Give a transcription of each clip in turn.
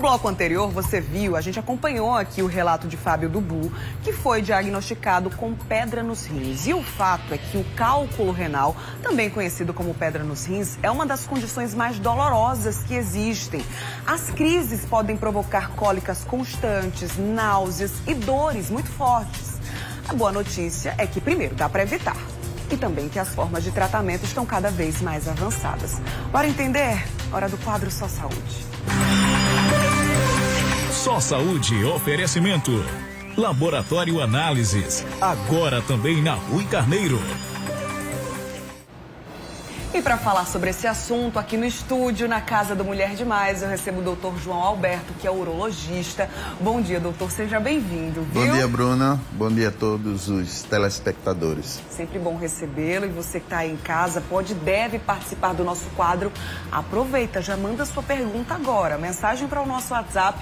bloco anterior, você viu, a gente acompanhou aqui o relato de Fábio Dubu, que foi diagnosticado com pedra nos rins. E o fato é que o cálculo renal, também conhecido como pedra nos rins, é uma das condições mais dolorosas que existem. As crises podem provocar cólicas constantes, náuseas e dores muito fortes. A boa notícia é que, primeiro, dá para evitar. E também que as formas de tratamento estão cada vez mais avançadas. Bora entender? Hora do quadro Só Saúde. Só Saúde, oferecimento. Laboratório Análises, agora também na Rui Carneiro. E para falar sobre esse assunto, aqui no estúdio, na Casa do Mulher Demais, eu recebo o doutor João Alberto, que é urologista. Bom dia, doutor, seja bem-vindo, viu? Bom dia, Bruna. Bom dia a todos os telespectadores. Sempre bom recebê-lo, e você que está aí em casa pode e deve participar do nosso quadro. Aproveita, já manda sua pergunta agora. Mensagem para o nosso WhatsApp,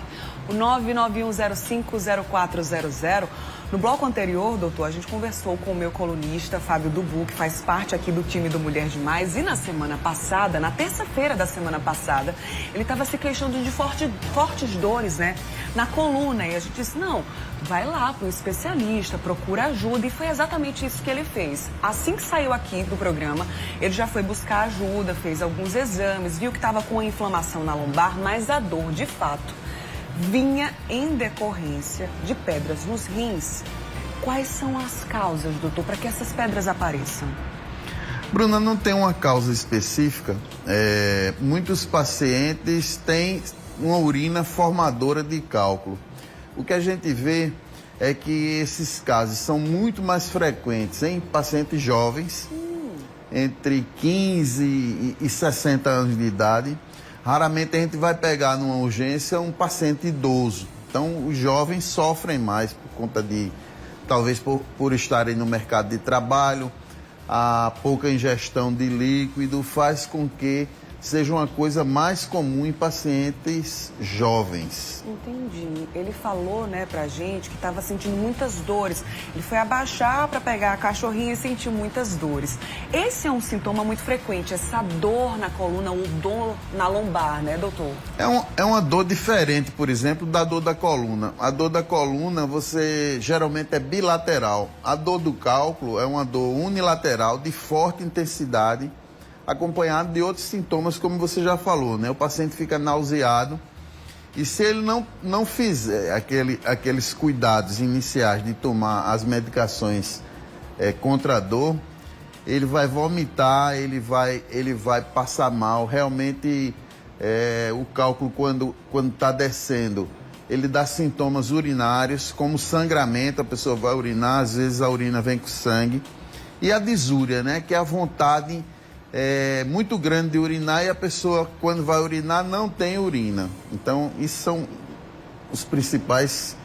o 991050400. No bloco anterior, doutor, a gente conversou com o meu colunista, Fábio Dubu, que faz parte aqui do time do Mulher Demais. E na semana passada, na terça-feira da semana passada, ele estava se queixando de fortes dores, né, na coluna. E a gente disse, não, vai lá para um especialista, procura ajuda. E foi exatamente isso que ele fez. Assim que saiu aqui do programa, ele já foi buscar ajuda, fez alguns exames, viu que estava com uma inflamação na lombar, mas a dor, de fato, vinha em decorrência de pedras nos rins. Quais são as causas, doutor, para que essas pedras apareçam? Bruna, não tem uma causa específica. Muitos pacientes têm uma urina formadora de cálculo. O que a gente vê é que esses casos são muito mais frequentes em pacientes jovens, entre 15 e 60 anos de idade. Raramente a gente vai pegar numa urgência um paciente idoso. Então, os jovens sofrem mais por conta de, talvez por estarem no mercado de trabalho, a pouca ingestão de líquido faz com que seja uma coisa mais comum em pacientes jovens. Entendi. Ele falou, né, pra gente que estava sentindo muitas dores. Ele foi abaixar para pegar a cachorrinha e sentiu muitas dores. Esse é um sintoma muito frequente, essa dor na coluna ou dor na lombar, né, doutor? É uma dor diferente, por exemplo, da dor da coluna. A dor da coluna, geralmente é bilateral. A dor do cálculo é uma dor unilateral de forte intensidade, acompanhado de outros sintomas, como você já falou, né? O paciente fica nauseado e se ele não fizer aqueles cuidados iniciais de tomar as medicações contra a dor, ele vai vomitar, ele vai passar mal. Realmente, o cálculo, quando está descendo, ele dá sintomas urinários, como sangramento, a pessoa vai urinar, às vezes a urina vem com sangue. E a disúria, né? Que é a vontade muito grande de urinar e a pessoa, quando vai urinar, não tem urina. Então, isso são os principais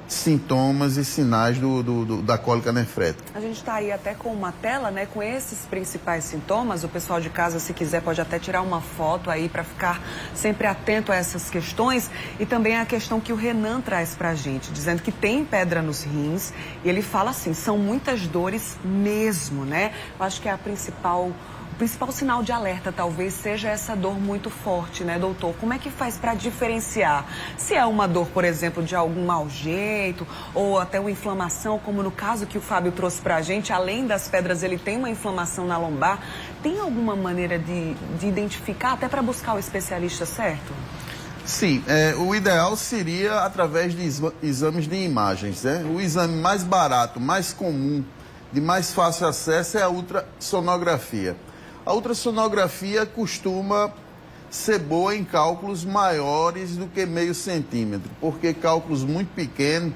sintomas e sinais da cólica nefrética. A gente está aí até com uma tela, né, com esses principais sintomas. O pessoal de casa, se quiser, pode até tirar uma foto aí para ficar sempre atento a essas questões. E também a questão que o Renan traz para a gente, dizendo que tem pedra nos rins. E ele fala assim, são muitas dores mesmo, né? Eu acho que é o principal sinal de alerta talvez seja essa dor muito forte, né, doutor? Como é que faz para diferenciar? Se é uma dor, por exemplo, de algum mau jeito ou até uma inflamação, como no caso que o Fábio trouxe para a gente, além das pedras, ele tem uma inflamação na lombar. Tem alguma maneira de identificar, até para buscar o especialista certo? Sim, o ideal seria através de exames de imagens, né? O exame mais barato, mais comum, de mais fácil acesso é a ultrassonografia. A ultrassonografia costuma ser boa em cálculos maiores do que meio centímetro, porque cálculos muito pequenos,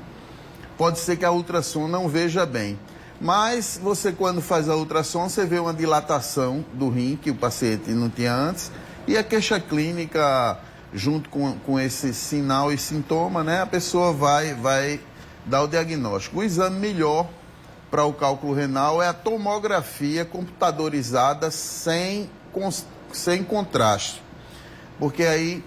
pode ser que a ultrassom não veja bem. Mas você, quando faz a ultrassom, você vê uma dilatação do rim, que o paciente não tinha antes, e a queixa clínica, junto com esse sinal e sintoma, né, a pessoa vai dar o diagnóstico. O exame melhor para o cálculo renal é a tomografia computadorizada sem contraste. Porque aí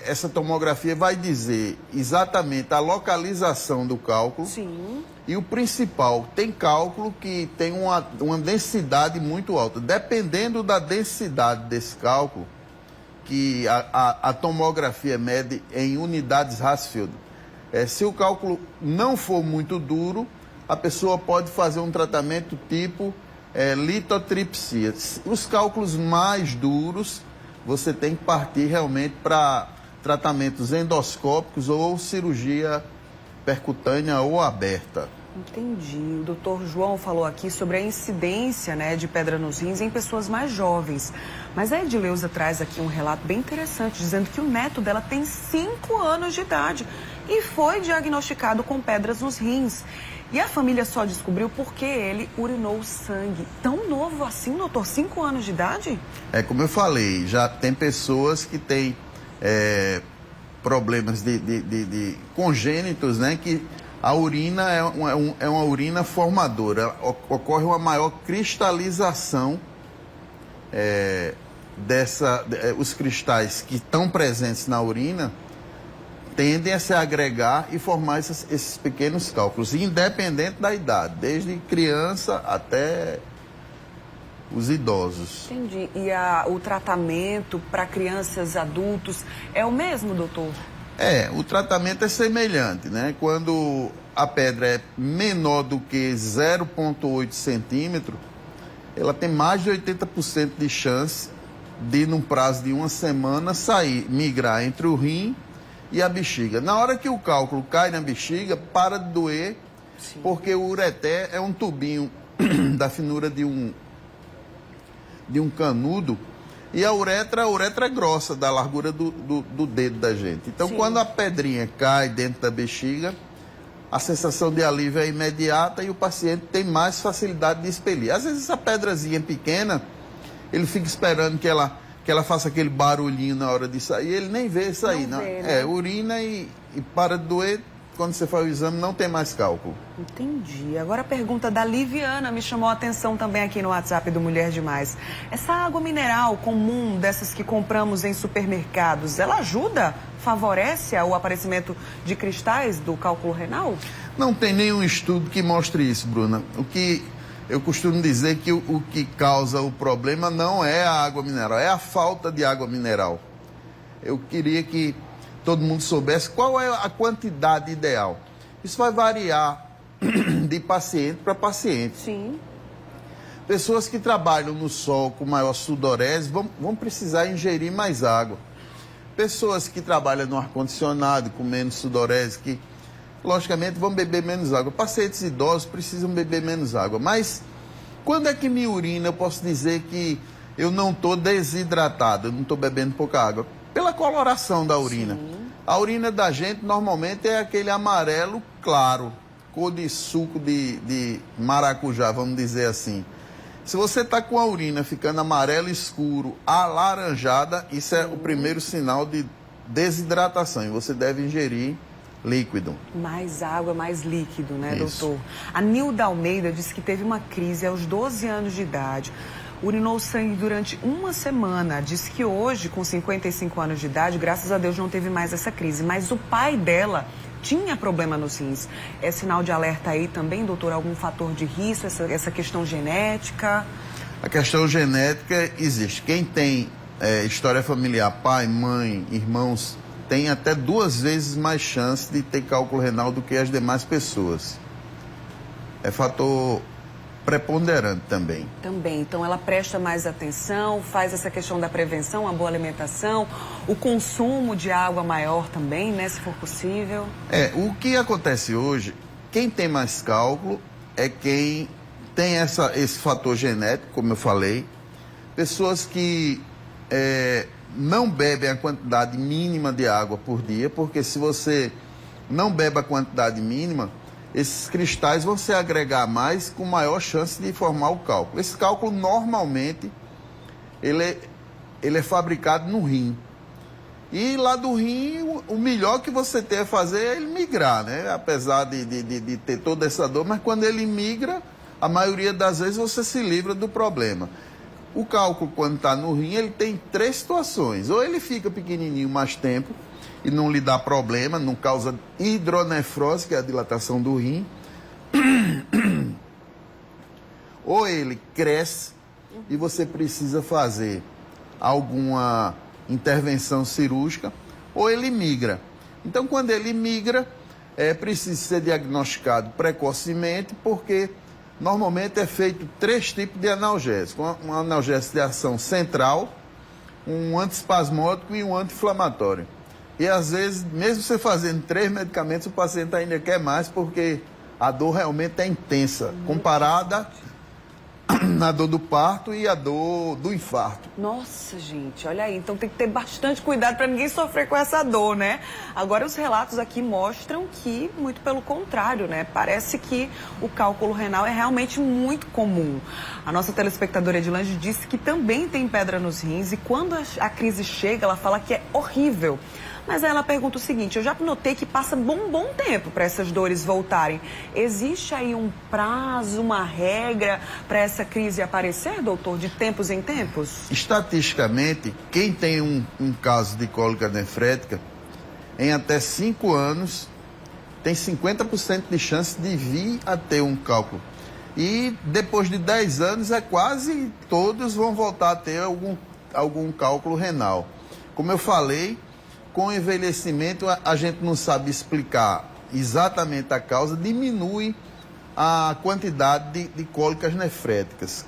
essa tomografia vai dizer exatamente a localização do cálculo. Sim. E o principal, tem cálculo que tem uma densidade muito alta. Dependendo da densidade desse cálculo, que a tomografia mede em unidades Hassfield. Se o cálculo não for muito duro, a pessoa pode fazer um tratamento tipo litotripsia. Os cálculos mais duros, você tem que partir realmente para tratamentos endoscópicos ou cirurgia percutânea ou aberta. Entendi. O doutor João falou aqui sobre a incidência, né, de pedra nos rins em pessoas mais jovens. Mas a Edileuza traz aqui um relato bem interessante, dizendo que o neto dela tem 5 anos de idade e foi diagnosticado com pedras nos rins. E a família só descobriu porque ele urinou sangue. Tão novo assim, doutor? 5 anos de idade? Como eu falei, já tem pessoas que têm problemas de congênitos, né, que a urina é uma urina formadora. Ocorre uma maior cristalização os cristais que estão presentes na urina tendem a se agregar e formar esses pequenos cálculos, independente da idade, desde criança até os idosos. Entendi. E o tratamento para crianças, adultos, é o mesmo, doutor? O tratamento é semelhante, né? Quando a pedra é menor do que 0,8 centímetro, ela tem mais de 80% de chance de, num prazo de 1 semana, migrar entre o rim e a bexiga. Na hora que o cálculo cai na bexiga, para de doer, sim, porque o ureter é um tubinho da finura de um canudo, e a uretra é grossa, da largura do dedo da gente. Então, sim, quando a pedrinha cai dentro da bexiga, a sensação de alívio é imediata e o paciente tem mais facilidade de expelir. Às vezes, essa pedrazinha pequena, ele fica esperando que ela faça aquele barulhinho na hora de sair, ele nem vê sair. Não vê, né? Urina e para de doer. Quando você faz o exame, não tem mais cálculo. Entendi. Agora a pergunta da Liviana me chamou a atenção também aqui no WhatsApp do Mulher Demais. Essa água mineral comum, dessas que compramos em supermercados, ela ajuda, favorece o aparecimento de cristais do cálculo renal? Não tem nenhum estudo que mostre isso, Bruna. O que eu costumo dizer que o que causa o problema não é a água mineral, é a falta de água mineral. Eu queria que todo mundo soubesse qual é a quantidade ideal. Isso vai variar de paciente para paciente. Sim. Pessoas que trabalham no sol com maior sudorese vão precisar ingerir mais água. Pessoas que trabalham no ar-condicionado com menos sudorese, que logicamente vão beber menos água. Pacientes idosos precisam beber menos água. Mas quando é que minha urina eu posso dizer que eu não estou desidratado, eu não estou bebendo pouca água? Pela coloração da urina. Sim. A urina da gente normalmente é aquele amarelo claro, cor de suco de maracujá, vamos dizer assim. Se você está com a urina ficando amarelo escuro, alaranjada, isso é o primeiro sinal de desidratação e você deve ingerir líquido. Mais água, mais líquido, né, isso, doutor? A Nilda Almeida disse que teve uma crise aos 12 anos de idade. Urinou sangue durante 1 semana. Diz que hoje, com 55 anos de idade, graças a Deus não teve mais essa crise. Mas o pai dela tinha problema nos rins. É sinal de alerta aí também, doutor? Algum fator de risco, essa questão genética? A questão genética existe. Quem tem história familiar, pai, mãe, irmãos, tem até 2 vezes mais chance de ter cálculo renal do que as demais pessoas. É fator preponderante também. Também. Então, ela presta mais atenção, faz essa questão da prevenção, a boa alimentação, o consumo de água maior também, né, se for possível. O que acontece hoje, quem tem mais cálculo é quem tem esse fator genético, como eu falei. Pessoas que não bebem a quantidade mínima de água por dia, porque se você não bebe a quantidade mínima, esses cristais vão se agregar mais com maior chance de formar o cálculo. Esse cálculo, normalmente, ele é fabricado no rim. E lá do rim, o melhor que você tem a fazer é ele migrar, né? Apesar de ter toda essa dor, mas quando ele migra, a maioria das vezes você se livra do problema. O cálculo, quando está no rim, ele tem 3 situações. Ou ele fica pequenininho mais tempo, e não lhe dá problema, não causa hidronefrose, que é a dilatação do rim. Ou ele cresce e você precisa fazer alguma intervenção cirúrgica, ou ele migra. Então, quando ele migra, precisa ser diagnosticado precocemente, porque normalmente é feito 3 tipos de analgésico. Um analgésico de ação central, um antiespasmódico e um anti-inflamatório. E às vezes, mesmo você fazendo 3 medicamentos, o paciente ainda quer mais, porque a dor realmente é intensa, comparada na dor do parto e a dor do infarto. Nossa, gente, olha aí. Então tem que ter bastante cuidado para ninguém sofrer com essa dor, né? Agora, os relatos aqui mostram que, muito pelo contrário, né? Parece que o cálculo renal é realmente muito comum. A nossa telespectadora Edilange disse que também tem pedra nos rins e quando a crise chega, ela fala que é horrível. Mas aí ela pergunta o seguinte: eu já notei que passa bom tempo para essas dores voltarem. Existe aí um prazo, uma regra para essa crise aparecer, doutor, de tempos em tempos? Estatisticamente, quem tem um caso de cólica nefrética, em até 5 anos, tem 50% de chance de vir a ter um cálculo. E depois de 10 anos, quase todos vão voltar a ter algum cálculo renal. Como eu falei, com o envelhecimento, a gente não sabe explicar exatamente a causa, diminui a quantidade de cólicas nefréticas.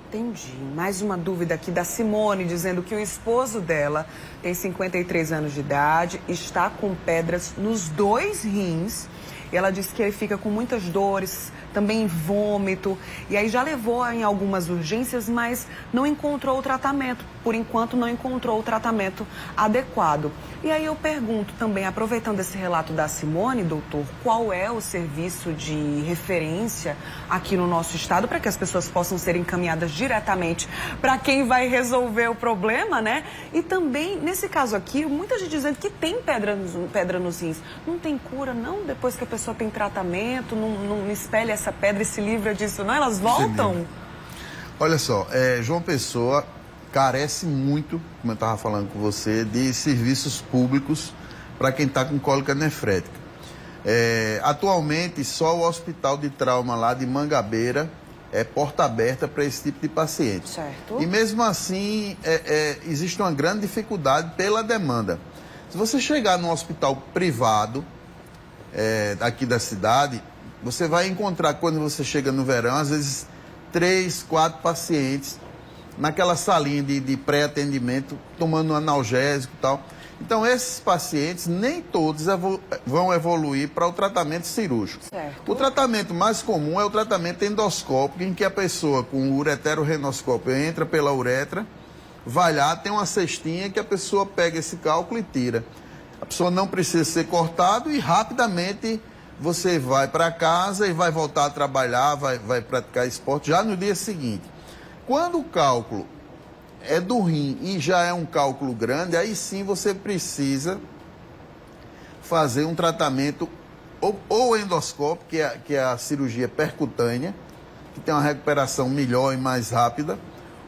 Entendi. Mais uma dúvida aqui da Simone, dizendo que o esposo dela tem 53 anos de idade, está com pedras nos 2 rins. E ela disse que ele fica com muitas dores, também vômito. E aí já levou em algumas urgências, mas não encontrou o tratamento. Por enquanto, não encontrou o tratamento adequado. E aí eu pergunto também, aproveitando esse relato da Simone, doutor, qual é o serviço de referência aqui no nosso estado para que as pessoas possam ser encaminhadas diretamente para quem vai resolver o problema, né? E também, nesse caso aqui, muita gente dizendo que tem pedra nos rins. Não tem cura, não? Depois que a pessoa tem tratamento, não espelha essa pedra e se livra disso, não? Elas voltam? Olha só, João Pessoa carece muito, como eu estava falando com você, de serviços públicos para quem está com cólica nefrética. Atualmente, só o Hospital de Trauma lá de Mangabeira é porta aberta para esse tipo de paciente. Certo. E mesmo assim, existe uma grande dificuldade pela demanda. Se você chegar num hospital privado aqui da cidade, você vai encontrar, quando você chega no verão, às vezes 3, 4 pacientes naquela salinha de pré-atendimento, tomando um analgésico e tal. Então, esses pacientes, nem todos vão evoluir para o tratamento cirúrgico. Certo. O tratamento mais comum é o tratamento endoscópico, em que a pessoa com o ureterorenoscópio entra pela uretra, vai lá, tem uma cestinha que a pessoa pega esse cálculo e tira. A pessoa não precisa ser cortada e rapidamente você vai para casa e vai voltar a trabalhar, vai praticar esporte já no dia seguinte. Quando o cálculo é do rim e já é um cálculo grande, aí sim você precisa fazer um tratamento ou endoscópico, que é a cirurgia percutânea, que tem uma recuperação melhor e mais rápida,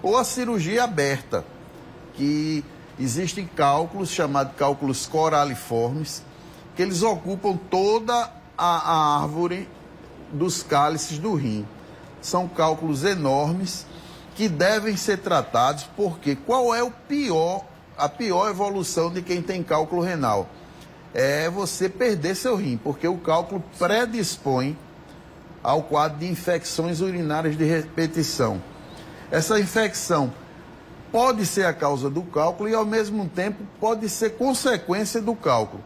ou a cirurgia aberta, que existem cálculos chamados cálculos coraliformes, que eles ocupam toda a árvore dos cálices do rim. São cálculos enormes que devem ser tratados, porque qual é a pior evolução de quem tem cálculo renal? É você perder seu rim, porque o cálculo predispõe ao quadro de infecções urinárias de repetição. Essa infecção pode ser a causa do cálculo e, ao mesmo tempo, pode ser consequência do cálculo.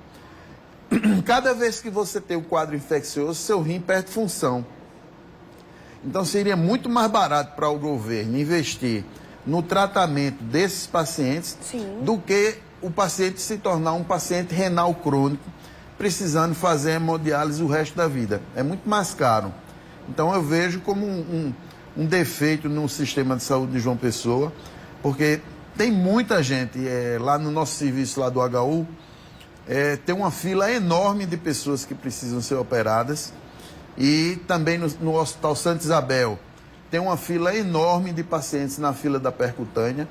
Cada vez que você tem o quadro infeccioso, seu rim perde função. Então, seria muito mais barato para o governo investir no tratamento desses pacientes do que o paciente se tornar um paciente renal crônico, precisando fazer hemodiálise o resto da vida. É muito mais caro. Então, eu vejo como um defeito no sistema de saúde de João Pessoa, porque tem muita gente lá no nosso serviço lá do HU, tem uma fila enorme de pessoas que precisam ser operadas. E também no Hospital Santa Isabel tem uma fila enorme de pacientes na fila da percutânea.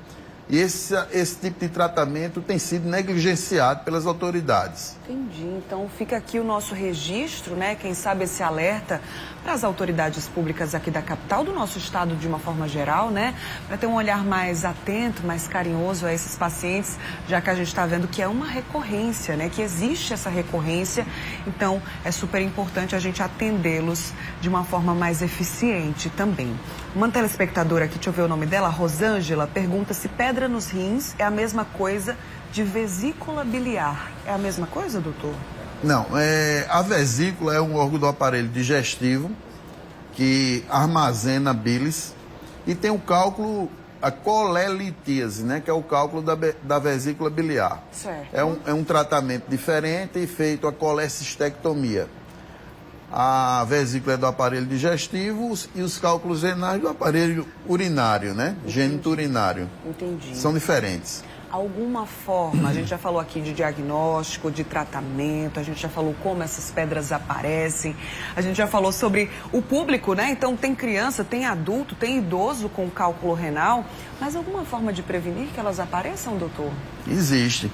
E esse tipo de tratamento tem sido negligenciado pelas autoridades. Entendi. Então fica aqui o nosso registro, né? Quem sabe esse alerta para as autoridades públicas aqui da capital, do nosso estado de uma forma geral, né? Para ter um olhar mais atento, mais carinhoso a esses pacientes, já que a gente está vendo que é uma recorrência, né? Que existe essa recorrência. Então é super importante a gente atendê-los de uma forma mais eficiente também. Uma telespectadora aqui, deixa eu ver o nome dela, Rosângela, pergunta se pedra nos rins é a mesma coisa de vesícula biliar. É a mesma coisa, doutor? Não, a vesícula é um órgão do aparelho digestivo que armazena bilis e tem o cálculo, a colelitíase, né, que é o cálculo da vesícula biliar. Certo. É um tratamento diferente feito a colecistectomia. A vesícula é do aparelho digestivo e os cálculos renais do aparelho urinário, né? Geniturinário. Entendi. São diferentes. Alguma forma, a gente já falou aqui de diagnóstico, de tratamento, a gente já falou como essas pedras aparecem, a gente já falou sobre o público, né? Então tem criança, tem adulto, tem idoso com cálculo renal, mas alguma forma de prevenir que elas apareçam, doutor? Existe.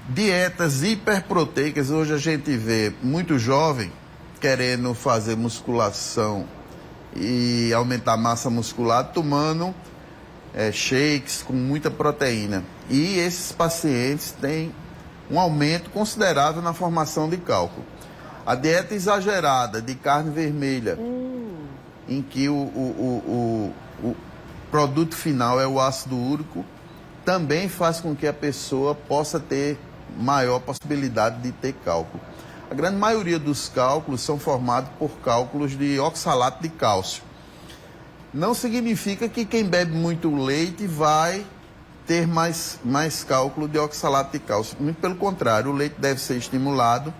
Dietas hiperproteicas, hoje a gente vê muito jovem querendo fazer musculação e aumentar a massa muscular, tomando shakes com muita proteína. E esses pacientes têm um aumento considerável na formação de cálculo. A dieta exagerada de carne vermelha, em que o produto final é o ácido úrico, também faz com que a pessoa possa ter maior possibilidade de ter cálculo. A grande maioria dos cálculos são formados por cálculos de oxalato de cálcio. Não significa que quem bebe muito leite vai ter mais cálculo de oxalato de cálcio. Muito pelo contrário, o leite deve ser estimulado.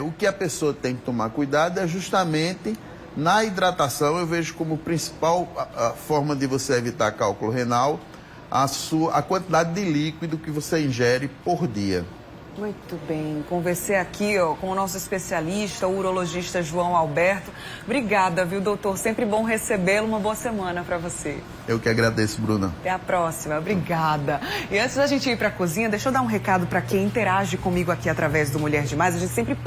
O que a pessoa tem que tomar cuidado é justamente na hidratação. Eu vejo como principal forma de você evitar cálculo renal a quantidade de líquido que você ingere por dia. Muito bem, conversei aqui com o nosso especialista, o urologista João Alberto. Obrigada, viu, doutor? Sempre bom recebê-lo. Uma boa semana para você. Eu que agradeço, Bruna. Até a próxima. Obrigada. E antes da gente ir para a cozinha, deixa eu dar um recado para quem interage comigo aqui através do Mulher Demais. A gente sempre